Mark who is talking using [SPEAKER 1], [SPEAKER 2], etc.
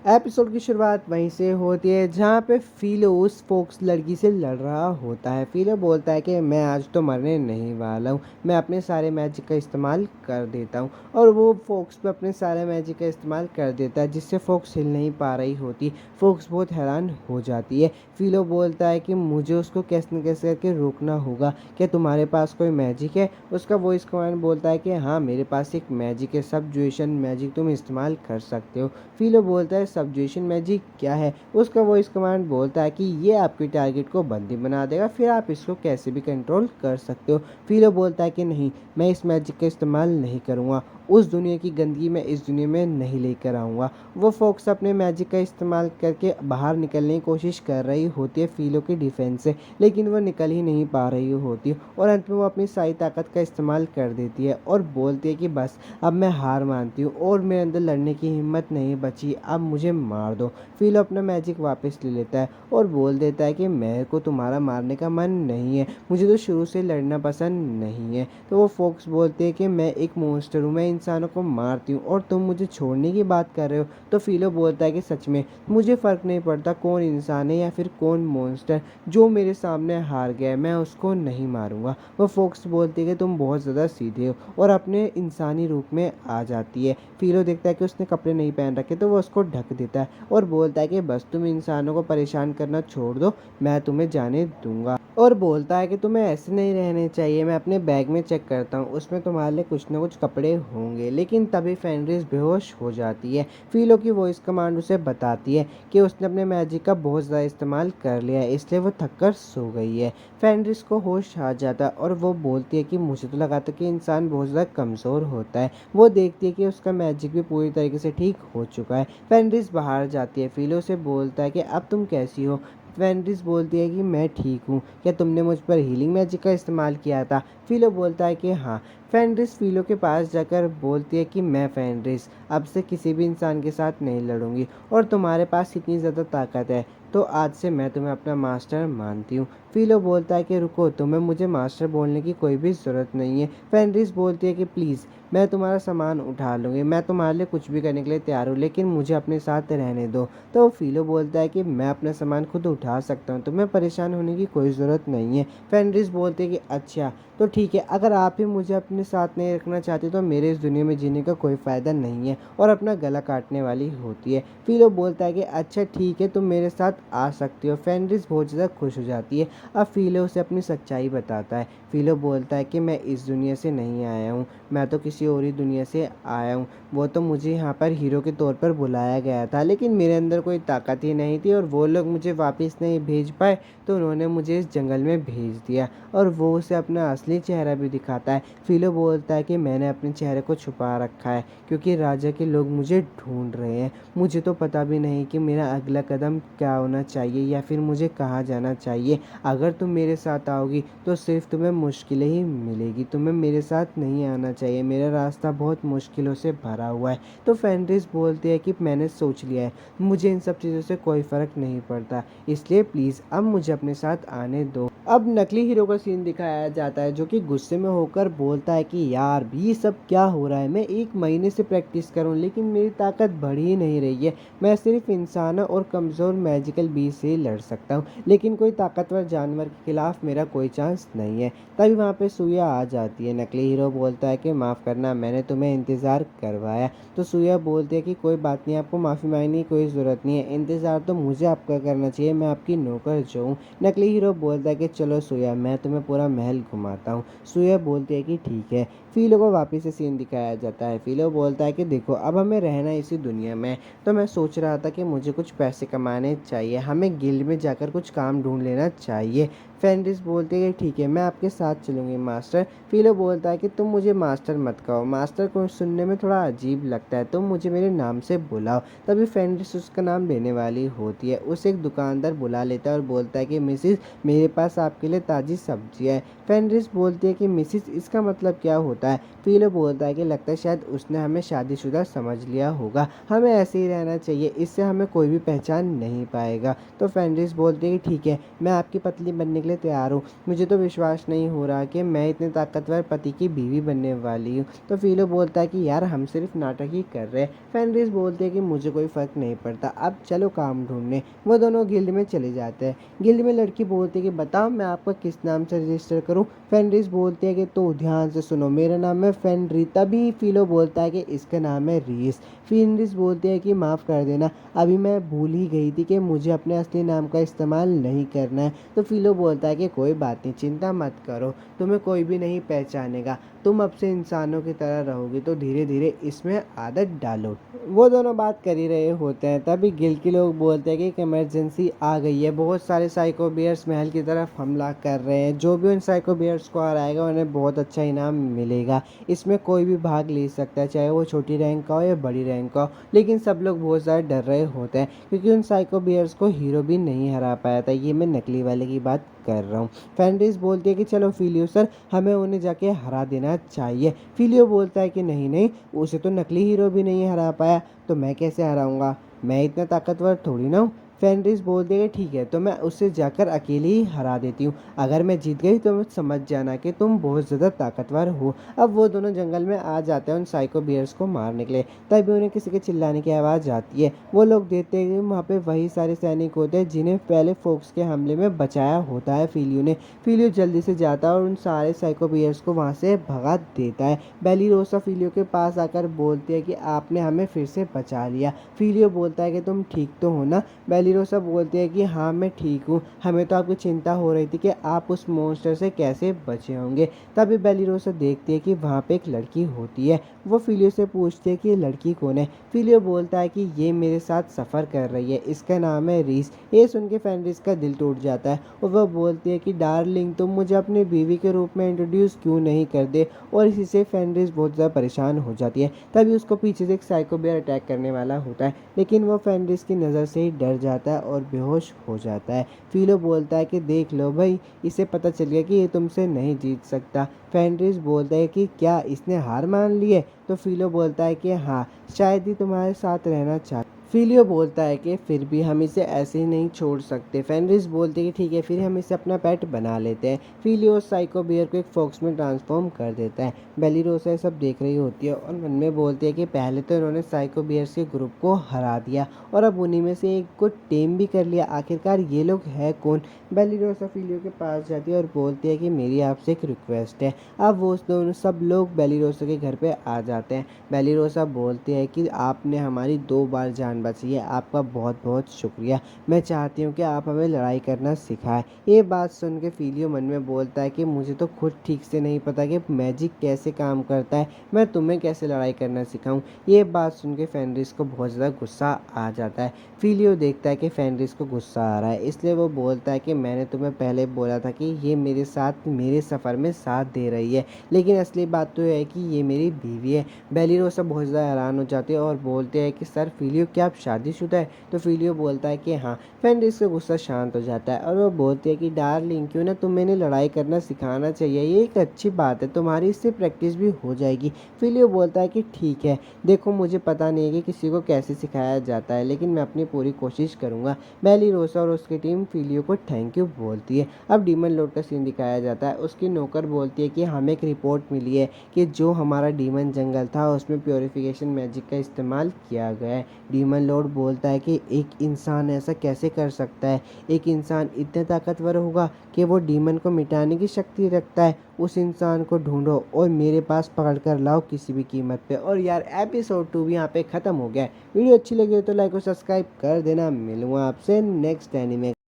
[SPEAKER 1] Episode की शुरुआत वहीं से होती है जहाँ पे फिलो उस फोक्स लड़की से लड़ रहा होता है। फिलो बोलता है कि मैं आज तो मरने नहीं वाला हूँ, मैं अपने सारे मैजिक का इस्तेमाल कर देता हूँ। और वो फोक्स पे अपने सारे मैजिक का इस्तेमाल कर देता है जिससे फोक्स हिल नहीं पा रही होती। फोक्स बहुत हैरान हो जाती है। फिलो बोलता है कि मुझे उसको कैसे न कैसे करके रोकना होगा, क्या तुम्हारे पास कोई मैजिक है? उसका वॉइस कमांड बोलता है कि हाँ, मेरे पास एक मैजिक है, सब्जुएशन मैजिक तुम इस्तेमाल कर सकते हो। फिलो बोलता है सब्जुएशन मैजिक क्या है? उसका वॉइस कमांड बोलता है कि ये आपके टारगेट को बंदी बना देगा, फिर आप इसको कैसे भी कंट्रोल कर सकते हो। फिलो बोलता है कि नहीं, मैं इस मैजिक का इस्तेमाल नहीं करूँगा, उस दुनिया की गंदगी मैं इस दुनिया में नहीं लेकर आऊँगा। वो फोक्स अपने मैजिक का इस्तेमाल करके बाहर निकलने की कोशिश कर रही होती है फिलो के डिफेंस से, लेकिन वो निकल ही नहीं पा रही होती और अंत में वो अपनी सारी ताकत का इस्तेमाल कर देती है और बोलती है कि बस अब मैं हार मानती हूँ और मेरे अंदर लड़ने की हिम्मत नहीं बची, अब मुझे मार दो। फिलो अपना मैजिक वापस ले लेता है और बोल देता है कि मेरे को तुम्हारा मारने का मन नहीं है, मुझे तो शुरू से लड़ना पसंद नहीं है। तो वो फोक्स बोलते हैं कि मैं एक मॉन्स्टर हूँ, मैं इंसानों को मारती हूँ और तुम मुझे छोड़ने की बात कर रहे हो। तो फिलो बोलता है कि सच में मुझे फ़र्क नहीं पड़ता कौन इंसान है या फिर कौन मॉन्स्टर, जो मेरे सामने हार गया है मैं उसको नहीं मारूंगा। वो फोक्स बोलती है कि तुम बहुत ज़्यादा सीधे हो और अपने इंसानी रूप में आ जाती है। फिलो देखता है कि उसने कपड़े नहीं पहन रखे तो वो उसको ढक देता है और बोलता है कि बस तुम इंसानों को परेशान करना छोड़ दो, मैं तुम्हें जाने दूंगा। और बोलता है कि तुम्हें ऐसे नहीं रहने चाहिए, मैं अपने बैग में चेक करता हूँ, उसमें तुम्हारे लिए कुछ ना कुछ कपड़े होंगे। लेकिन तभी फेनरिस बेहोश हो जाती है। फिलो की वॉइस कमांड उसे बताती है कि उसने अपने मैजिक का बहुत ज़्यादा इस्तेमाल कर लिया है, इसलिए वो थककर सो गई है। फेनरिस को होश आ जाता है और वो बोलती है कि मुझे तो लगा था कि इंसान बहुत ज़्यादा कमज़ोर होता है। वो देखती है कि उसका मैजिक भी पूरी तरीके से ठीक हो चुका है। फेनरिस बाहर जाती है, फिलो से बोलता है कि अब तुम कैसी हो? फेनरिस बोलती है कि मैं ठीक हूँ, क्या तुमने मुझ पर हीलिंग मैजिक का इस्तेमाल किया था? फिलो बोलता है कि हाँ। फेनरिस फिलो के पास जाकर बोलती है कि मैं फेनरिस अब से किसी भी इंसान के साथ नहीं लड़ूंगी और तुम्हारे पास इतनी ज़्यादा ताकत है तो आज से मैं तुम्हें अपना मास्टर मानती हूँ। फिलो बोलता है कि रुको, तुम्हें मुझे मास्टर बोलने की कोई भी ज़रूरत नहीं है। फेनरिस बोलती है कि प्लीज़ मैं तुम्हारा सामान उठा लूँगी, मैं तुम्हारे लिए कुछ भी करने के लिए तैयार हूँ, लेकिन मुझे अपने साथ रहने दो। तो फिलो बोलता है कि मैं अपना सामान खुद उठा सकता हूँ, तुम्हें परेशान होने की कोई ज़रूरत नहीं है। फेनरिस बोलते हैं कि अच्छा तो ठीक है, अगर आप ही मुझे अपने साथ नहीं रखना चाहते तो मेरे इस दुनिया में जीने का कोई फ़ायदा नहीं है, और अपना गला काटने वाली होती है। फिलो बोलता है कि अच्छा ठीक है, तुम मेरे साथ आ सकती हो। फेनरिस बहुत ज़्यादा खुश हो जाती है। अब फिलो उसे अपनी सच्चाई बताता है। फिलो बोलता है कि मैं इस दुनिया से नहीं आया हूँ, मैं तो किसी और ही दुनिया से आया हूँ। वो तो मुझे यहाँ पर हीरो के तौर पर बुलाया गया था, लेकिन मेरे अंदर कोई ताकत ही नहीं थी और वो लोग मुझे वापस नहीं भेज पाए तो उन्होंने मुझे इस जंगल में भेज दिया। और वो उसे अपना असली चेहरा भी दिखाता है। फिलो बोलता है कि मैंने अपने चेहरे को छुपा रखा है क्योंकि राजा के लोग मुझे ढूंढ रहे हैं। मुझे तो पता भी नहीं कि मेरा अगला कदम क्या होना चाहिए या फिर मुझे कहाँ जाना चाहिए। अगर तुम मेरे साथ आओगी तो सिर्फ तुम्हें मुश्किलें ही मिलेगी, तुम्हें मेरे साथ नहीं आना चाहिए, मेरा रास्ता बहुत मुश्किलों से भरा हुआ है। तो फेनरिस बोलती है कि मैंने सोच लिया है, मुझे इन सब चीज़ों से कोई फ़र्क नहीं पड़ता, इसलिए प्लीज़ अब मुझे अपने साथ आने दो। अब नकली हीरो का सीन दिखाया जाता है जो कि गुस्से में होकर बोलता है कि यार ये सब क्या हो रहा है, मैं 1 महीने से प्रैक्टिस कर रहा हूँ लेकिन मेरी ताकत बढ़ ही नहीं रही है, मैं सिर्फ इंसानों और कमज़ोर मैजिकल बीस्ट से ही लड़ सकता हूँ, लेकिन कोई ताकतवर जानवर के खिलाफ मेरा कोई चांस नहीं है। तभी वहाँ पे सुया आ जाती है। नकली हीरो बोलता है कि माफ़ करना, मैंने तुम्हें इंतज़ार करवाया। तो सुया बोलती है कि कोई बात नहीं, आपको माफ़ी मांगने की कोई ज़रूरत नहीं है, इंतज़ार तो मुझे आपका करना चाहिए, मैं आपकी नौकर जो हूँ। नकली हीरो बोलता है कि चलो सुया, मैं तुम्हें पूरा महल घुमाता हूँ। सुया बोलती है कि ठीक है। फिलो को वापस से सीन दिखाया जाता है। फिलो बोलता है कि देखो अब हमें रहना इसी दुनिया में, तो मैं सोच रहा था कि मुझे कुछ पैसे कमाने चाहिए, हमें गिल्ड में जाकर कुछ काम ढूंढ लेना चाहिए। फेनरिस बोलती है कि ठीक है, मैं आपके साथ चलूँगी मास्टर। फिलो बोलता है कि तुम मुझे मास्टर मत कहो, मास्टर को सुनने में थोड़ा अजीब लगता है, तुम मुझे मेरे नाम से बुलाओ। तभी फेनरिस उसका नाम लेने वाली होती है, उसे एक दुकानदार बुला लेता है और बोलता है कि मिसिस, मेरे पास आपके लिए ताज़ी सब्जी है। फेनरिस बोलती है कि मिसिस इसका मतलब क्या होता है। फिलो बोलता है कि लगता है शायद उसने हमें शादीशुदा समझ लिया होगा, हमें ऐसे ही रहना चाहिए, इससे हमें कोई भी पहचान नहीं पाएगा। तो फेनरिस बोलती है कि ठीक है, मैं आपकी पत्नी बनने के लिए तैयार हूँ। मुझे तो विश्वास नहीं हो रहा कि मैं इतने ताकतवर पति की बीवी बनने वाली हूँ। तो फिलो बोलता है कि यार हम सिर्फ नाटक ही कर रहे हैं। फेनरिस बोलती है कि मुझे कोई फ़र्क नहीं पड़ता, अब चलो काम ढूंढने। वो दोनों गिल्ड में चले जाते हैं। गिल्ड में लड़की बोलती है कि बताओ मैं आपका किस नाम से रजिस्टर करूँ। फेनरिस बोलती है कि तो ध्यान से सुनो, मेरा नाम है फेनरी। तभी फिलो बोलता है कि इसका नाम है रीस। फेनरिस बोलती है कि माफ़ कर देना, अभी मैं भूल ही गई थी कि मुझे अपने असली नाम का इस्तेमाल नहीं करना है। तो फिलो बोलता है कि कोई बात नहीं, चिंता मत करो, तुम्हें कोई भी नहीं पहचानेगा, तुम अब से इंसानों की तरह रहोगी, तो धीरे धीरे इसमें आदत डालो। वो दोनों बात कर ही रहे होते हैं, तभी गिल्ड के लोग बोलते हैं कि एक इमरजेंसी आ गई है, बहुत सारे साइको बियर्स महल की तरफ हमला कर रहे हैं, जो भी उन साइको बियर्स को हराएगा उन्हें बहुत अच्छा इनाम मिलेगा। इसमें कोई भी भाग ले सकता है, चाहे वो छोटी रैंक का हो या बड़ी रैंक का हो। लेकिन सब लोग बहुत ज़्यादा डर रहे होते हैं, क्योंकि उन साइको बियर्स को हीरो भी नहीं हरा पाया था। ये मैं नकली वाले की बात कर रहा हूँ। फेनरिस बोलती है कि चलो फिलियो सर, हमें उन्हें जाके हरा देना चाहिए। फिलियो बोलता है कि नहीं नहीं, उसे तो नकली हीरो भी नहीं हरा पाया, तो मैं कैसे हराऊंगा, मैं इतना ताकतवर थोड़ी ना हूँ। फेनरिस बोल देगा ठीक है, तो मैं उससे जाकर अकेले ही हरा देती हूँ, अगर मैं जीत गई तो मैं समझ जाना कि तुम बहुत ज़्यादा ताकतवर हो। अब वो दोनों जंगल में आ जाते हैं उन साइको बियर्स को मारने के लिए। तभी उन्हें किसी के चिल्लाने की आवाज़ आती है। वो लोग देखते हैं कि वहाँ पे वही सारे सैनिक होते हैं जिन्हें पहले फोक्स के हमले में बचाया होता है फिलियो ने। फिलियो जल्दी से जाता है और उन सारे साइको बियर्स को वहाँ से भगा देता है। बेलिरोसा फिलियो के पास आकर बोलती है कि आपने हमें फिर से बचा लिया। फिलियो बोलता है कि तुम ठीक तो हो ना। बेलिरोसा बोलती है कि हाँ मैं ठीक हूँ, हमें तो आपकी चिंता हो रही थी कि आप उस मॉन्स्टर से कैसे बचे होंगे। तभी बेलिरोसा देखती है कि वहाँ पे एक लड़की होती है। वो फिलियो से पूछती है कि ये लड़की कौन है। फिलियो बोलता है कि ये मेरे साथ सफ़र कर रही है, इसका नाम है रीस। ये सुन के फेनरिस का दिल टूट जाता है और वह बोलती है कि डार्लिंग तुम मुझे अपनी बीवी के रूप में इंट्रोड्यूस क्यों नहीं कर दे। और इसी से फेनरिस बहुत ज़्यादा परेशान हो जाती है। तभी उसको पीछे से एक साइको बेयर अटैक करने वाला होता है, लेकिन वो फेनरिस की नज़र से ही डर जाता है और बेहोश हो जाता है। फिलो बोलता है कि देख लो भाई, इसे पता चल गया कि ये तुमसे नहीं जीत सकता। फेनरिस बोलता है कि क्या इसने हार मान ली है। तो फिलो बोलता है कि हाँ, शायद ही तुम्हारे साथ रहना चाहता। फिलियो बोलता है कि फिर भी हम इसे ऐसे ही नहीं छोड़ सकते। फेनरिस बोलते हैं कि ठीक है, फिर हम इसे अपना पेट बना लेते हैं। फिलियो साइको बियर को एक फॉक्स में ट्रांसफॉर्म कर देता है। बेलिरोसा ये सब देख रही होती है और मन में बोलती है कि पहले तो इन्होंने साइको बियर्स के ग्रुप को हरा दिया और अब उन्हीं में से एक को टेम भी कर लिया, आखिरकार ये लोग है कौन। बेलिरोसा फिलियो के पास जाती है और बोलती है कि मेरी आपसे एक रिक्वेस्ट है। अब वो दोनों सब लोग बेलिरोसा के घर पे आ जाते हैं। बेलिरोसा बोलती है कि आपने हमारी 2 बार जान बचाई है, आपका बहुत बहुत शुक्रिया। मैं चाहती हूँ कि आप हमें लड़ाई करना सिखाएं। ये बात सुन के फिलियो मन में बोलता है कि मुझे तो खुद ठीक से नहीं पता कि मैजिक कैसे काम करता है, मैं तुम्हें कैसे लड़ाई करना सिखाऊं। ये बात सुन के फेनरिस को बहुत ज़्यादा गुस्सा आ जाता है। फिलियो देखता है कि फेनरिस को गुस्सा आ रहा है, इसलिए वो बोलता है कि मैंने तुम्हें पहले बोला था कि ये मेरे साथ मेरे सफ़र में साथ दे रही है, लेकिन असली बात तो यह है कि ये मेरी बीवी है। बेलिरोसा बहुत ज़्यादा हैरान हो जाते हैं और बोलते हैं कि सर फिलियो क्या आप शादीशुदा है। तो फिलियो बोलता है कि हाँ। फेनरिस का गुस्सा शांत हो जाता है और वो बोलती है कि डार्लिंग क्यों ना तुम्हें लड़ाई करना सिखाना चाहिए, ये एक अच्छी बात है, तुम्हारी इससे प्रैक्टिस भी हो जाएगी। फिलियो बोलता है कि ठीक है, देखो मुझे पता नहीं है कि किसी को कैसे सिखाया जाता है, लेकिन मैं अपनी पूरी कोशिश करूँगा। बेलिरोसा और उसकी टीम फिलियो को थैंक यू बोलती है। अब डीमन लॉर्ड का सीन दिखाया जाता है। उसकी नौकर बोलती है कि हमें एक रिपोर्ट मिली है कि जो हमारा डीमन जंगल था उसमें प्योरीफिकेशन मैजिक का इस्तेमाल किया गया है। डीमन लॉर्ड बोलता है कि एक इंसान ऐसा कैसे कर सकता है, एक इंसान इतने ताकतवर होगा कि वो डीमन को मिटाने की शक्ति रखता है। उस इंसान को ढूंढो और मेरे पास पकड़ कर लाओ किसी भी कीमत पे। और यार एपिसोड 2 भी यहाँ पे ख़त्म हो गया है। वीडियो अच्छी लगी हो तो लाइक और सब्सक्राइब कर देना। मिलूँगा आपसे नेक्स्ट एनीमे